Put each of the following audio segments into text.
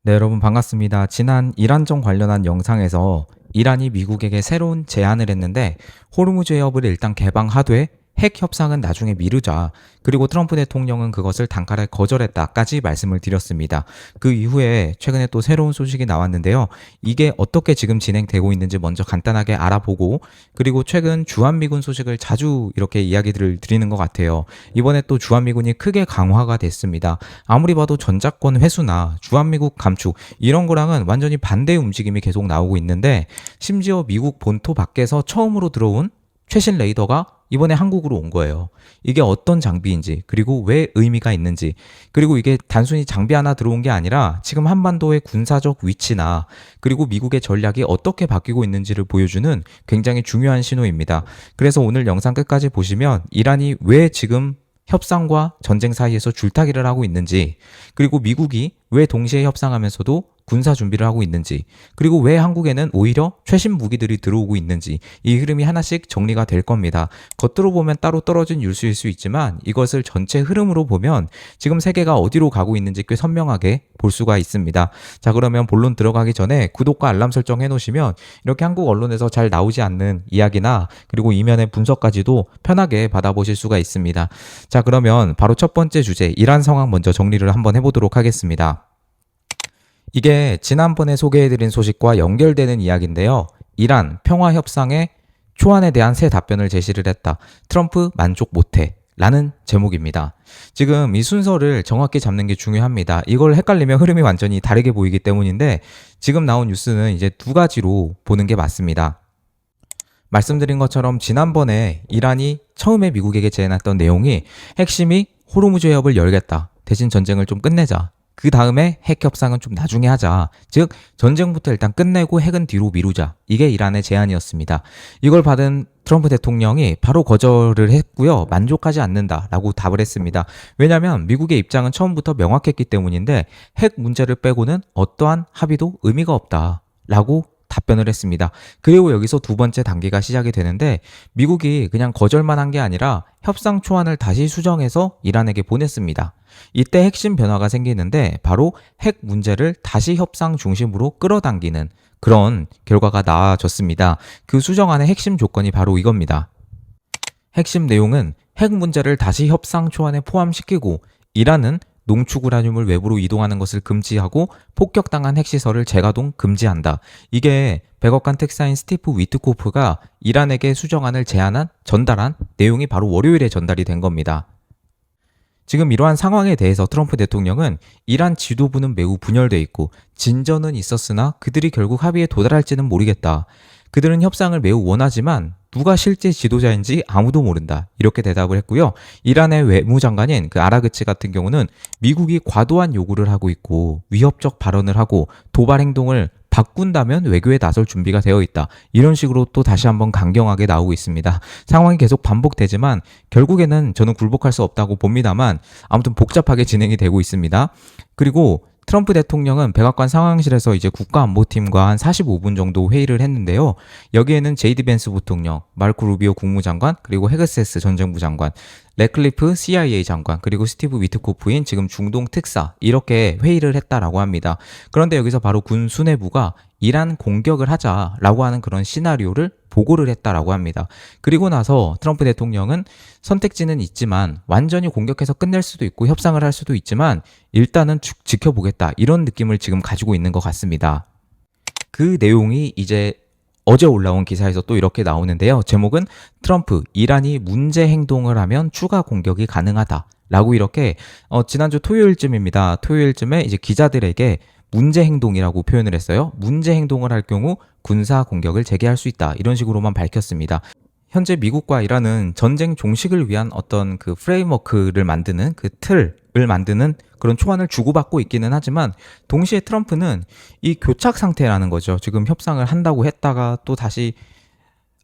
네, 여러분 반갑습니다. 지난 이란전 관련한 영상에서 이란이 미국에게 새로운 제안을 했는데 호르무즈 해협을 일단 개방하되 핵 협상은 나중에 미루자. 그리고 트럼프 대통령은 그것을 단칼에 거절했다까지 말씀을 드렸습니다. 그 이후에 최근에 또 새로운 소식이 나왔는데요. 이게 어떻게 지금 진행되고 있는지 먼저 간단하게 알아보고, 그리고 최근 주한미군 소식을 자주 이렇게 이야기들을 드리는 것 같아요. 이번에 또 주한미군이 크게 강화가 됐습니다. 아무리 봐도 전작권 회수나 주한미국 감축 이런 거랑은 완전히 반대의 움직임이 계속 나오고 있는데, 심지어 미국 본토 밖에서 처음으로 들어온 최신 레이더가 이번에 한국으로 온 거예요. 이게 어떤 장비인지, 그리고 왜 의미가 있는지, 그리고 이게 단순히 장비 하나 들어온 게 아니라 지금 한반도의 군사적 위치나 그리고 미국의 전략이 어떻게 바뀌고 있는지를 보여주는 굉장히 중요한 신호입니다. 그래서 오늘 영상 끝까지 보시면 이란이 왜 지금 협상과 전쟁 사이에서 줄타기를 하고 있는지, 그리고 미국이 왜 동시에 협상하면서도 군사 준비를 하고 있는지, 그리고 왜 한국에는 오히려 최신 무기들이 들어오고 있는지, 이 흐름이 하나씩 정리가 될 겁니다. 겉으로 보면 따로 떨어진 뉴스일 수 있지만 이것을 전체 흐름으로 보면 지금 세계가 어디로 가고 있는지 꽤 선명하게 볼 수가 있습니다. 자, 그러면 본론 들어가기 전에 구독과 알람 설정 해놓으시면 이렇게 한국 언론에서 잘 나오지 않는 이야기나 그리고 이면의 분석까지도 편하게 받아보실 수가 있습니다. 자, 그러면 바로 첫 번째 주제, 이란 상황 먼저 정리를 한번 해보도록 하겠습니다. 이게 지난번에 소개해드린 소식과 연결되는 이야기인데요. 이란 평화협상의 초안에 대한 새 답변을 제시를 했다. 트럼프 만족 못해. 라는 제목입니다. 지금 이 순서를 정확히 잡는 게 중요합니다. 이걸 헷갈리면 흐름이 완전히 다르게 보이기 때문인데, 지금 나온 뉴스는 이제 두 가지로 보는 게 맞습니다. 말씀드린 것처럼 지난번에 이란이 처음에 미국에게 제안했던 내용이 핵심이 호르무즈 해협을 열겠다. 대신 전쟁을 좀 끝내자. 그 다음에 핵 협상은 좀 나중에 하자. 즉 전쟁부터 일단 끝내고 핵은 뒤로 미루자. 이게 이란의 제안이었습니다. 이걸 받은 트럼프 대통령이 바로 거절을 했고요. 만족하지 않는다라고 답을 했습니다. 왜냐하면 미국의 입장은 처음부터 명확했기 때문인데, 핵 문제를 빼고는 어떠한 합의도 의미가 없다라고 답변을 했습니다. 그리고 여기서 두 번째 단계가 시작이 되는데, 미국이 그냥 거절만 한 게 아니라 협상 초안을 다시 수정해서 이란에게 보냈습니다. 이때 핵심 변화가 생기는데 바로 핵 문제를 다시 협상 중심으로 끌어당기는 그런 결과가 나와졌습니다. 그 수정안의 핵심 조건이 바로 이겁니다. 핵심 내용은 핵 문제를 다시 협상 초안에 포함시키고, 이란은 농축 우라늄을 외부로 이동하는 것을 금지하고 폭격당한 핵시설을 재가동 금지한다. 이게 백악관 특사인 스티프 위트코프가 이란에게 수정안을 전달한 내용이 바로 월요일에 전달이 된 겁니다. 지금 이러한 상황에 대해서 트럼프 대통령은 이란 지도부는 매우 분열돼 있고 진전은 있었으나 그들이 결국 합의에 도달할지는 모르겠다. 그들은 협상을 매우 원하지만 누가 실제 지도자인지 아무도 모른다. 이렇게 대답을 했고요. 이란의 외무장관인 그 아라그치 같은 경우는 미국이 과도한 요구를 하고 있고 위협적 발언을 하고 도발 행동을 바꾼다면 외교에 나설 준비가 되어 있다. 이런 식으로 또 다시 한번 강경하게 나오고 있습니다. 상황이 계속 반복되지만 결국에는 저는 굴복할 수 없다고 봅니다만, 아무튼 복잡하게 진행이 되고 있습니다. 그리고 트럼프 대통령은 백악관 상황실에서 이제 국가안보팀과 한 45분 정도 회의를 했는데요. 여기에는 제이디 벤스 부통령, 마르코 루비오 국무장관, 그리고 헤그세스 전쟁부 장관, 레클리프 CIA 장관, 그리고 스티브 위트코프인 지금 중동 특사, 이렇게 회의를 했다라고 합니다. 그런데 여기서 바로 군 수뇌부가 이란 공격을 하자라고 하는 그런 시나리오를 보고를 했다라고 합니다. 그리고 나서 트럼프 대통령은 선택지는 있지만 완전히 공격해서 끝낼 수도 있고 협상을 할 수도 있지만 일단은 지켜보겠다, 이런 느낌을 지금 가지고 있는 것 같습니다. 그 내용이 이제 어제 올라온 기사에서 또 이렇게 나오는데요. 제목은 트럼프, 이란이 문제 행동을 하면 추가 공격이 가능하다 라고 이렇게 지난주 토요일쯤입니다. 토요일쯤에 이제 기자들에게 문제 행동이라고 표현을 했어요. 문제 행동을 할 경우 군사 공격을 재개할 수 있다, 이런 식으로만 밝혔습니다. 현재 미국과 이란은 전쟁 종식을 위한 어떤 그 프레임워크를 만드는, 그 틀을 만드는 그런 초안을 주고받고 있기는 하지만, 동시에 트럼프는 이 교착 상태라는 거죠. 지금 협상을 한다고 했다가 또 다시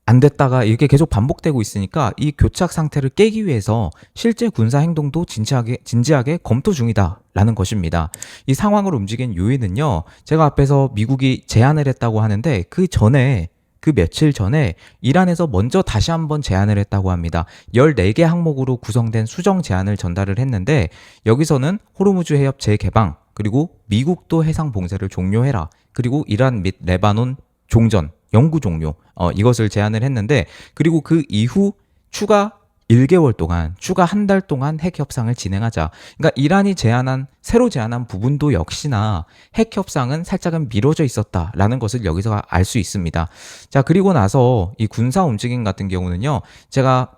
안 됐다가 이게 계속 반복되고 있으니까 이 교착 상태를 깨기 위해서 실제 군사 행동도 진지하게 검토 중이다라는 것입니다. 이 상황을 움직인 요인은요, 제가 앞에서 미국이 제안을 했다고 하는데 그 며칠 전에 이란에서 먼저 다시 한번 제안을 했다고 합니다. 14개 항목으로 구성된 수정 제안을 전달을 했는데, 여기서는 호르무즈 해협 재개방, 그리고 미국도 해상 봉쇄를 종료해라. 그리고 이란 및 레바논 종전, 영구 종료. 이것을 제안을 했는데, 그리고 그 이후 추가 1개월 동안, 추가 한 달 동안 핵 협상을 진행하자. 그러니까 이란이 새로 제안한 부분도 역시나 핵 협상은 살짝은 미뤄져 있었다라는 것을 여기서 알 수 있습니다. 자, 그리고 나서 이 군사 움직임 같은 경우는요, 제가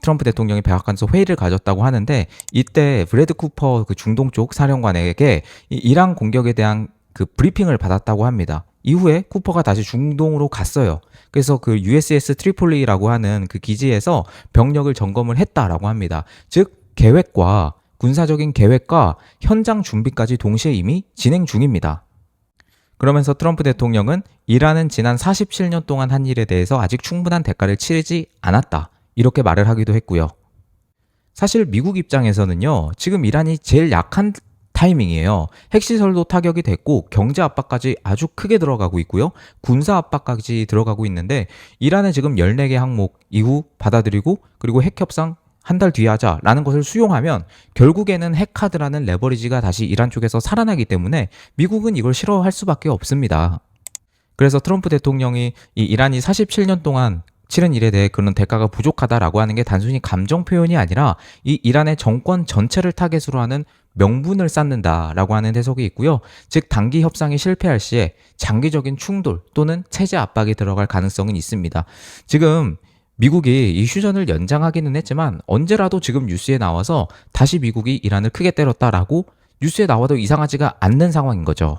트럼프 대통령이 백악관에서 회의를 가졌다고 하는데, 이때 브래드 쿠퍼 그 중동 쪽 사령관에게 이 이란 공격에 대한 그 브리핑을 받았다고 합니다. 이후에 쿠퍼가 다시 중동으로 갔어요. 그래서 그 USS 트리폴리라고 하는 그 기지에서 병력을 점검을 했다라고 합니다. 즉, 군사적인 계획과 현장 준비까지 동시에 이미 진행 중입니다. 그러면서 트럼프 대통령은 이란은 지난 47년 동안 한 일에 대해서 아직 충분한 대가를 치르지 않았다. 이렇게 말을 하기도 했고요. 사실 미국 입장에서는요, 지금 이란이 제일 약한 타이밍이에요. 핵시설도 타격이 됐고 경제 압박까지 아주 크게 들어가고 있고요. 군사 압박까지 들어가고 있는데, 이란은 지금 14개 항목 이후 받아들이고, 그리고 핵 협상 한 달 뒤에 하자라는 것을 수용하면 결국에는 핵카드라는 레버리지가 다시 이란 쪽에서 살아나기 때문에 미국은 이걸 싫어할 수밖에 없습니다. 그래서 트럼프 대통령이 이 이란이 47년 동안 치른 일에 대해 그런 대가가 부족하다라고 하는 게 단순히 감정 표현이 아니라 이 이란의 정권 전체를 타겟으로 하는 명분을 쌓는다라고 하는 해석이 있고요. 즉, 단기 협상이 실패할 시에 장기적인 충돌 또는 체제 압박이 들어갈 가능성은 있습니다. 지금 미국이 이 휴전을 연장하기는 했지만 언제라도 지금 뉴스에 나와서 다시 미국이 이란을 크게 때렸다라고 뉴스에 나와도 이상하지가 않는 상황인 거죠.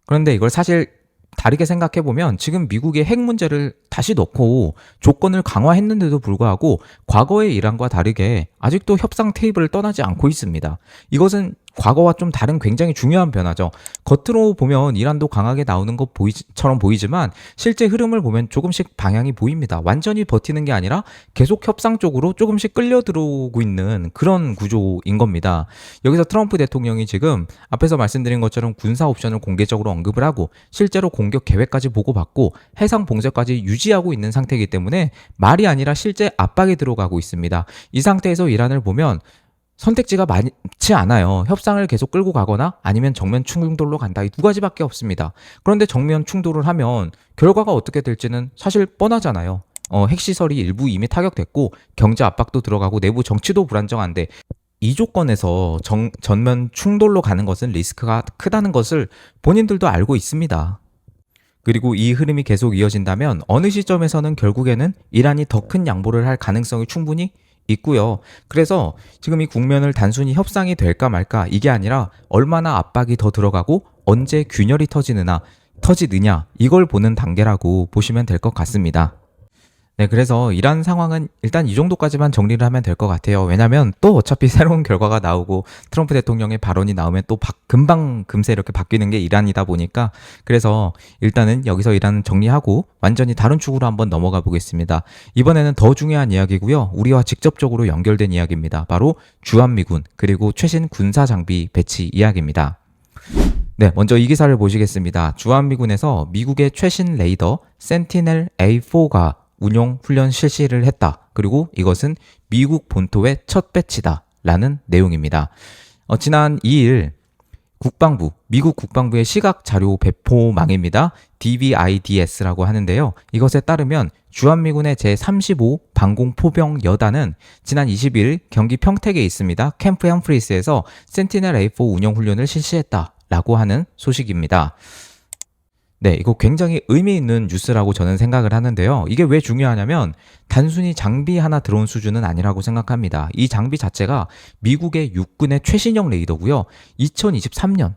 그런데 이걸 사실 다르게 생각해보면 지금 미국의 핵 문제를 다시 넣고 조건을 강화했는데도 불구하고 과거의 이란과 다르게 아직도 협상 테이블을 떠나지 않고 있습니다. 이것은 과거와 좀 다른 굉장히 중요한 변화죠. 겉으로 보면 이란도 강하게 나오는 것처럼 보이지만 실제 흐름을 보면 조금씩 방향이 보입니다. 완전히 버티는 게 아니라 계속 협상 쪽으로 조금씩 끌려 들어오고 있는 그런 구조인 겁니다. 여기서 트럼프 대통령이 지금 앞에서 말씀드린 것처럼 군사 옵션을 공개적으로 언급을 하고 실제로 공격 계획까지 보고받고 해상 봉쇄까지 유지하고 있는 상태이기 때문에 말이 아니라 실제 압박이 들어가고 있습니다. 이 상태에서 이란을 보면 선택지가 많지 않아요. 협상을 계속 끌고 가거나 아니면 정면 충돌로 간다. 이 두 가지밖에 없습니다. 그런데 정면 충돌을 하면 결과가 어떻게 될지는 사실 뻔하잖아요. 핵시설이 일부 이미 타격됐고 경제 압박도 들어가고 내부 정치도 불안정한데, 이 조건에서 전면 충돌로 가는 것은 리스크가 크다는 것을 본인들도 알고 있습니다. 그리고 이 흐름이 계속 이어진다면 어느 시점에서는 결국에는 이란이 더 큰 양보를 할 가능성이 충분히 있고요. 그래서 지금 이 국면을 단순히 협상이 될까 말까 이게 아니라 얼마나 압박이 더 들어가고 언제 균열이 터지느냐 이걸 보는 단계라고 보시면 될 것 같습니다. 네, 그래서 이란 상황은 일단 이 정도까지만 정리를 하면 될 것 같아요. 왜냐면 또 어차피 새로운 결과가 나오고 트럼프 대통령의 발언이 나오면 또 금세 이렇게 바뀌는 게 이란이다 보니까, 그래서 일단은 여기서 이란 정리하고 완전히 다른 축으로 한번 넘어가 보겠습니다. 이번에는 더 중요한 이야기고요. 우리와 직접적으로 연결된 이야기입니다. 바로 주한미군 그리고 최신 군사 장비 배치 이야기입니다. 네, 먼저 이 기사를 보시겠습니다. 주한미군에서 미국의 최신 레이더 센티넬 A4가 운용 훈련 실시를 했다. 그리고 이것은 미국 본토의 첫 배치다 라는 내용입니다. 지난 2일 미국 국방부의 시각 자료 배포망입니다. DVIDS라고 하는데요. 이것에 따르면 주한미군의 제35 방공포병 여단은 지난 20일 경기 평택에 있습니다. 캠프 햄프리스에서 센티넬 A4 운용 훈련을 실시했다라고 하는 소식입니다. 네, 이거 굉장히 의미 있는 뉴스라고 저는 생각을 하는데요. 이게 왜 중요하냐면 단순히 장비 하나 들어온 수준은 아니라고 생각합니다. 이 장비 자체가 미국의 육군의 최신형 레이더고요. 2023년,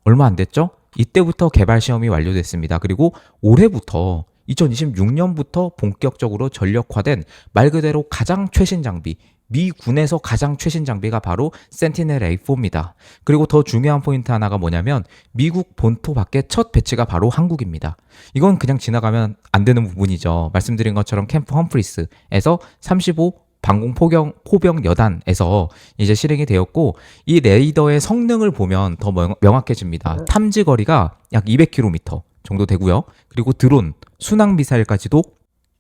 얼마 안 됐죠? 이때부터 개발 시험이 완료됐습니다. 그리고 올해부터 2026년부터 본격적으로 전력화된 말 그대로 가장 최신 장비, 미군에서 가장 최신 장비가 바로 센티넬 A4입니다. 그리고 더 중요한 포인트 하나가 뭐냐면 미국 본토 밖에 첫 배치가 바로 한국입니다. 이건 그냥 지나가면 안 되는 부분이죠. 말씀드린 것처럼 캠프 험프리스에서 35 방공포병 여단에서 이제 실행이 되었고, 이 레이더의 성능을 보면 더 명확해집니다. 탐지 거리가 약 200km 정도 되고요. 그리고 드론, 순항 미사일까지도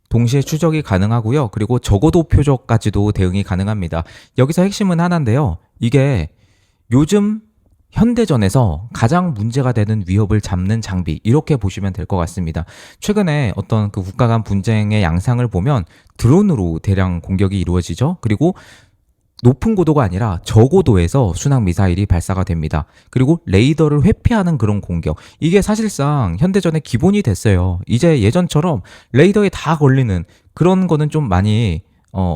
동시에 추적이 가능하고요. 그리고 저고도 표적까지도 대응이 가능합니다. 여기서 핵심은 하나인데요. 이게 요즘 현대전에서 가장 문제가 되는 위협을 잡는 장비 이렇게 보시면 될 것 같습니다. 최근에 어떤 그 국가 간 분쟁의 양상을 보면 드론으로 대량 공격이 이루어지죠. 그리고 높은 고도가 아니라 저고도에서 순항 미사일이 발사가 됩니다. 그리고 레이더를 회피하는 그런 공격. 이게 사실상 현대전의 기본이 됐어요. 이제 예전처럼 레이더에 다 걸리는 그런 거는 좀 많이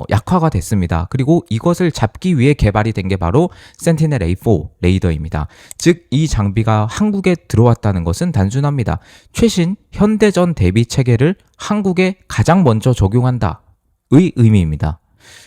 약화가 됐습니다. 그리고 이것을 잡기 위해 개발이 된 게 바로 센티넬 A4 레이더입니다. 즉, 이 장비가 한국에 들어왔다는 것은 단순합니다. 최신 현대전 대비 체계를 한국에 가장 먼저 적용한다의 의미입니다.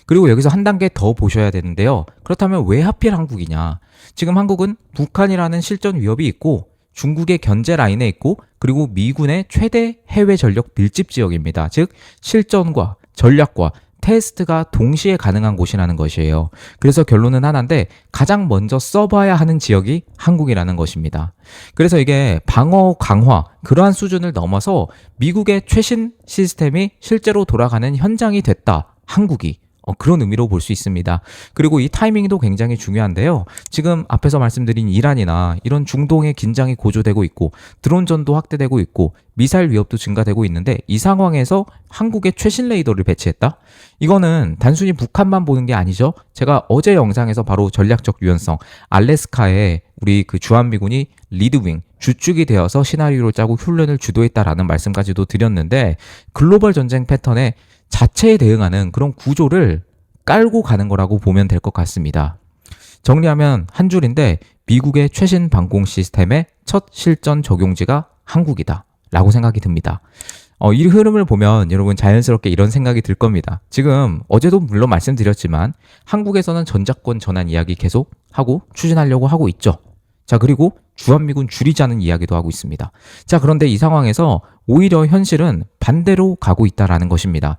그리고 여기서 한 단계 더 보셔야 되는데요. 그렇다면 왜 하필 한국이냐? 지금 한국은 북한이라는 실전 위협이 있고 중국의 견제 라인에 있고 그리고 미군의 최대 해외 전력 밀집 지역입니다. 즉, 실전과 전략과 테스트가 동시에 가능한 곳이라는 것이에요. 그래서 결론은 하나인데 가장 먼저 써봐야 하는 지역이 한국이라는 것입니다. 그래서 이게 방어 강화 그러한 수준을 넘어서 미국의 최신 시스템이 실제로 돌아가는 현장이 됐다. 한국이. 그런 의미로 볼 수 있습니다. 그리고 이 타이밍도 굉장히 중요한데요. 지금 앞에서 말씀드린 이란이나 이런 중동의 긴장이 고조되고 있고 드론전도 확대되고 있고 미사일 위협도 증가되고 있는데 이 상황에서 한국의 최신 레이더를 배치했다? 이거는 단순히 북한만 보는 게 아니죠. 제가 어제 영상에서 바로 전략적 유연성, 알래스카에 우리 그 주한미군이 리드윙, 주축이 되어서 시나리오를 짜고 훈련을 주도했다라는 말씀까지도 드렸는데 글로벌 전쟁 패턴에 자체에 대응하는 그런 구조를 깔고 가는 거라고 보면 될 것 같습니다. 정리하면 한 줄인데 미국의 최신 방공 시스템의 첫 실전 적용지가 한국이다 라고 생각이 듭니다. 이 흐름을 보면 여러분 자연스럽게 이런 생각이 들 겁니다. 지금 어제도 물론 말씀드렸지만 한국에서는 전작권 전환 이야기 계속 하고 추진하려고 하고 있죠. 자, 그리고 주한미군 줄이자는 이야기도 하고 있습니다. 자, 그런데 이 상황에서 오히려 현실은 반대로 가고 있다라는 것입니다.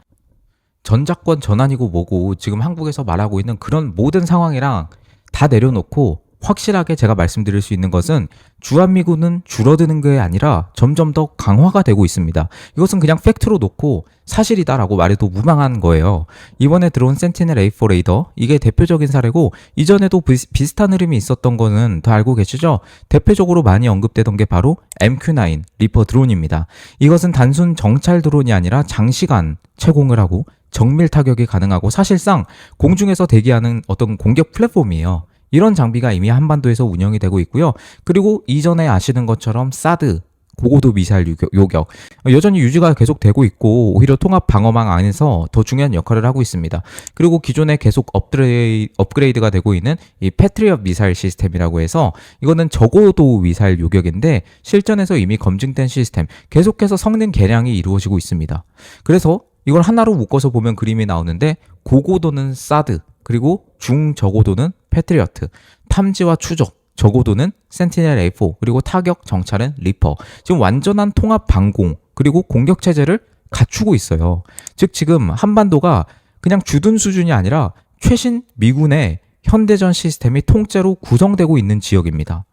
전작권 전환이고 뭐고 지금 한국에서 말하고 있는 그런 모든 상황이랑 다 내려놓고 확실하게 제가 말씀드릴 수 있는 것은 주한미군은 줄어드는 게 아니라 점점 더 강화가 되고 있습니다. 이것은 그냥 팩트로 놓고 사실이다라고 말해도 무방한 거예요. 이번에 들어온 센티넬 A4 레이더 이게 대표적인 사례고 이전에도 비슷한 흐름이 있었던 거는 다 알고 계시죠? 대표적으로 많이 언급되던 게 바로 MQ-9 리퍼 드론입니다. 이것은 단순 정찰 드론이 아니라 장시간 채공을 하고 정밀 타격이 가능하고 사실상 공중에서 대기하는 어떤 공격 플랫폼이에요. 이런 장비가 이미 한반도에서 운영이 되고 있고요. 그리고 이전에 아시는 것처럼 사드, 고고도 미사일 요격 여전히 유지가 계속 되고 있고 오히려 통합 방어망 안에서 더 중요한 역할을 하고 있습니다. 그리고 기존에 계속 업그레이드가 되고 있는 이 패트리엇 미사일 시스템이라고 해서 이거는 저고도 미사일 요격인데 실전에서 이미 검증된 시스템 계속해서 성능 개량이 이루어지고 있습니다. 그래서 이걸 하나로 묶어서 보면 그림이 나오는데 고고도는 사드 그리고 중저고도는 패트리어트, 탐지와 추적, 저고도는 센티넬 A4, 그리고 타격, 정찰은 리퍼. 지금 완전한 통합 방공, 그리고 공격 체제를 갖추고 있어요. 즉 지금 한반도가 그냥 주둔 수준이 아니라 최신 미군의 현대전 시스템이 통째로 구성되고 있는 지역입니다.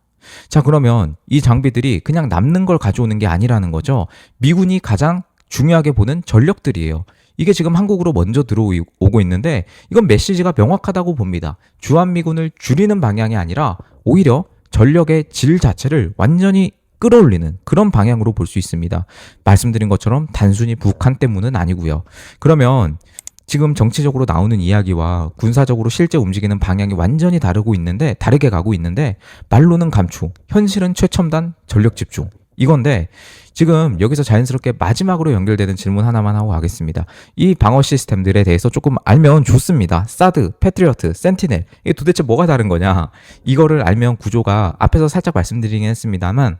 자, 그러면 이 장비들이 그냥 남는 걸 가져오는 게 아니라는 거죠. 미군이 가장 중요하게 보는 전력들이에요. 이게 지금 한국으로 먼저 들어오고 있는데 이건 메시지가 명확하다고 봅니다. 주한미군을 줄이는 방향이 아니라 오히려 전력의 질 자체를 완전히 끌어올리는 그런 방향으로 볼 수 있습니다. 말씀드린 것처럼 단순히 북한 때문은 아니고요. 그러면 지금 정치적으로 나오는 이야기와 군사적으로 실제 움직이는 방향이 완전히 다르게 가고 있는데 말로는 감축, 현실은 최첨단 전력 집중. 이건데 지금 여기서 자연스럽게 마지막으로 연결되는 질문 하나만 하고 가겠습니다. 이 방어 시스템들에 대해서 조금 알면 좋습니다. 사드, 패트리어트, 센티넬 이게 도대체 뭐가 다른 거냐? 이거를 알면 구조가 앞에서 살짝 말씀드리긴 했습니다만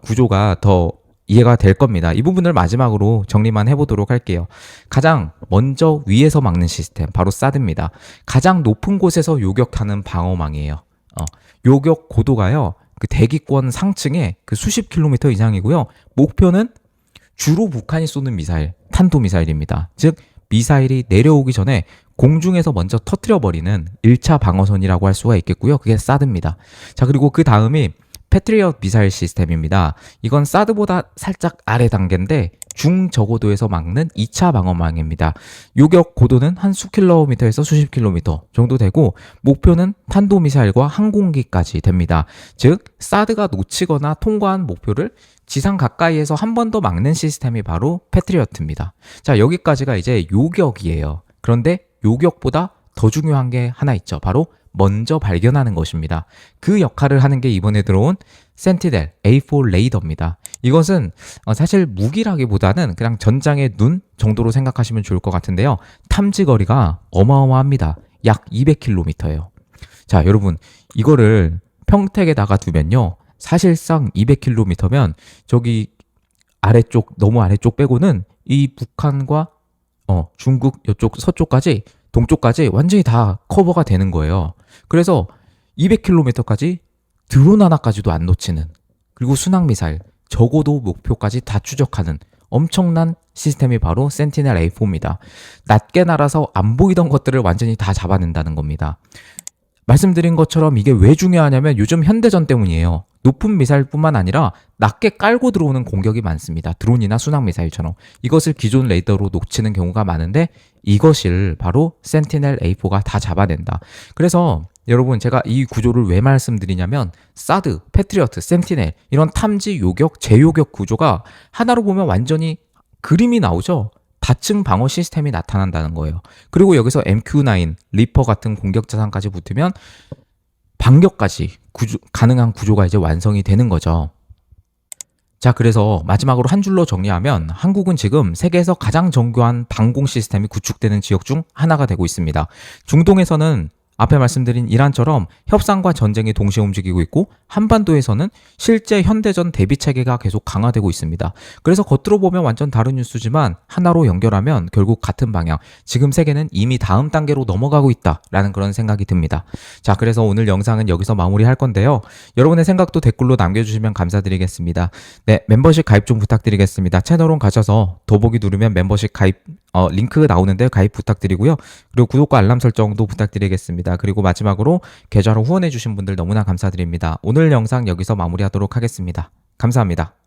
구조가 더 이해가 될 겁니다. 이 부분을 마지막으로 정리만 해보도록 할게요. 가장 먼저 위에서 막는 시스템 바로 사드입니다. 가장 높은 곳에서 요격하는 방어망이에요. 요격 고도가요. 그 대기권 상층에 그 수십 킬로미터 이상이고요. 목표는 주로 북한이 쏘는 미사일, 탄도미사일입니다. 즉 미사일이 내려오기 전에 공중에서 먼저 터뜨려버리는 1차 방어선이라고 할 수가 있겠고요. 그게 사드입니다. 자, 그리고 그 다음이 패트리엇 미사일 시스템입니다. 이건 사드보다 살짝 아래 단계인데 중저고도에서 막는 2차 방어망입니다. 요격 고도는 한 수킬로미터에서 수십 킬로미터 정도 되고 목표는 탄도미사일과 항공기까지 됩니다. 즉 사드가 놓치거나 통과한 목표를 지상 가까이에서 한 번 더 막는 시스템이 바로 패트리어트입니다. 자, 여기까지가 이제 요격이에요. 그런데 요격보다 더 중요한 게 하나 있죠. 바로 먼저 발견하는 것입니다. 그 역할을 하는 게 이번에 들어온 센티넬 A4 레이더입니다. 이것은 사실 무기라기보다는 그냥 전장의 눈 정도로 생각하시면 좋을 것 같은데요. 탐지 거리가 어마어마합니다. 약 200km예요. 자, 여러분 이거를 평택에다가 두면요. 사실상 200km면 저기 아래쪽 너무 아래쪽 빼고는 이 북한과 중국 이쪽 서쪽까지 동쪽까지 완전히 다 커버가 되는 거예요. 그래서 200km까지 드론 하나까지도 안 놓치는, 그리고 순항미사일 적어도 목표까지 다 추적하는 엄청난 시스템이 바로 센티넬 A4입니다. 낮게 날아서 안 보이던 것들을 완전히 다 잡아낸다는 겁니다. 말씀드린 것처럼 이게 왜 중요하냐면 요즘 현대전 때문이에요. 높은 미사일뿐만 아니라 낮게 깔고 들어오는 공격이 많습니다. 드론이나 순항미사일처럼. 이것을 기존 레이더로 놓치는 경우가 많은데 이것을 바로 센티넬 A4가 다 잡아낸다. 그래서 여러분 제가 이 구조를 왜 말씀드리냐면 사드, 패트리어트, 센티넬 이런 탐지, 요격, 재요격 구조가 하나로 보면 완전히 그림이 나오죠. 다층 방어 시스템이 나타난다는 거예요. 그리고 여기서 MQ-9, 리퍼 같은 공격 자산까지 붙으면 반격까지 가능한 구조가 이제 완성이 되는 거죠. 자, 그래서 마지막으로 한 줄로 정리하면 한국은 지금 세계에서 가장 정교한 방공 시스템이 구축되는 지역 중 하나가 되고 있습니다. 중동에서는 앞에 말씀드린 이란처럼 협상과 전쟁이 동시에 움직이고 있고 한반도에서는 실제 현대전 대비 체계가 계속 강화되고 있습니다. 그래서 겉으로 보면 완전 다른 뉴스지만 하나로 연결하면 결국 같은 방향, 지금 세계는 이미 다음 단계로 넘어가고 있다라는 그런 생각이 듭니다. 자, 그래서 오늘 영상은 여기서 마무리할 건데요. 여러분의 생각도 댓글로 남겨주시면 감사드리겠습니다. 네, 멤버십 가입 좀 부탁드리겠습니다. 채널원 가셔서 더보기 누르면 멤버십 가입 링크 나오는데 가입 부탁드리고요. 그리고 구독과 알람 설정도 부탁드리겠습니다. 그리고 마지막으로 계좌로 후원해주신 분들 너무나 감사드립니다. 오늘 영상 여기서 마무리하도록 하겠습니다. 감사합니다.